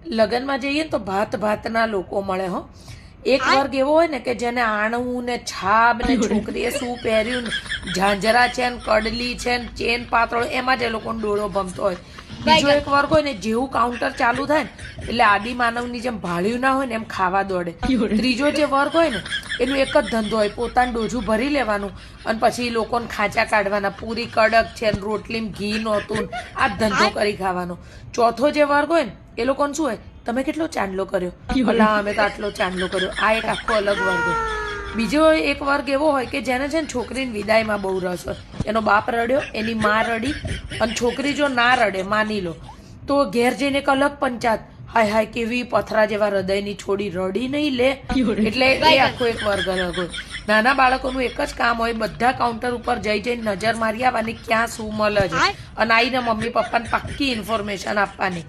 લગ્નમાં જઈએ તો ભાતના લોકો મળે હો. એક વર્ગ એવો હોય ને કે જેને આણવું ને છાબ ને છોકરીએ શું પહેર્યું ને ઝાંઝરા છે ને કડલી છે ને ચેન પાતળો એમાં જ એ લોકોનો ડોળો ભમતો હોય. બીજો એક વર્ગ હોય ને જેવું કાઉન્ટર ચાલુ થાય ને એટલે આદિ માનવની જેમ ભાળ્યું ના હોય ને એમ ખાવા દોડે. ત્રીજો જે વર્ગ હોય ને એનું એક જ ધંધો હોય, પોતાનું ડોજું ભરી લેવાનું અને પછી લોકોને ખાંચા કાઢવાના, પૂરી કડક છે ને રોટલી ઘી નહોતું આ જ ધંધો કરી ખાવાનો. ચોથો જે વર્ગ હોય ને એ લોકોને શું હોય, તમે કેટલો ચાંદલો કર્યો, ભલા અમે તો આટલો ચાંદલો કર્યો. આ એક આખો અલગ વર્ગ હોય. બીજો એક વર્ગ એવો હોય કે જેને છે ને છોકરીની વિદાયમાં બહુ રસ હોય. એનો બાપ રડ્યો, એની માં રડી અને છોકરી જો ના રડે માની લો તો ઘેર જઈને એક અલગ પંચાયત, હાય હાય કેવી પથરા જેવા હૃદયની છોડી રડી નહીં લે. એટલે એ આખો એક વર્ગ અલગ હોય. નાના બાળકોનું એક જ કામ હોય, બધા કાઉન્ટર ઉપર જઈને નજર મારી આવવાની ક્યાં શું મળે છે અને આવીને મમ્મી પપ્પાને પાક્કી ઇન્ફોર્મેશન આપવાની.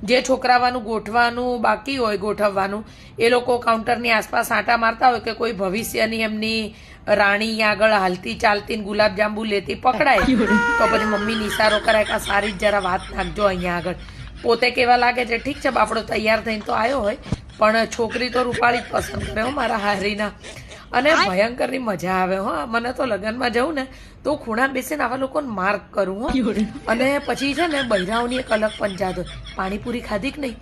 જે છોકરાવાનું ગોઠવાનું બાકી હોય ગોઠવવાનું એ લોકો કાઉન્ટરની આસપાસ આંટા મારતા હોય કે કોઈ ભવિષ્યની એમની રાણી આગળ હાલતી ચાલતી ને ગુલાબજાંબુ લેતી પકડાય તો પછી મમ્મી નિસારો કરાય કે સારી જરા વાત નાખજો અહીંયા આગળ. પોતે કેવા લાગે છે ઠીક છે, બાપડો તૈયાર થઈને તો આવ્યો હોય પણ છોકરી તો રૂપાળી જ પસંદ કરે હો મારા હારીના. અને ભયંકરની મજા આવે હો. મને તો લગ્નમાં જવું ને તો ખૂણા બેસીને આવા લોકોને માર્ક કરું હો. અને પછી છે ને બૈરાઓની એક અલગ પંચાયત હોય, પાણીપુરી ખાધી કે નહીં,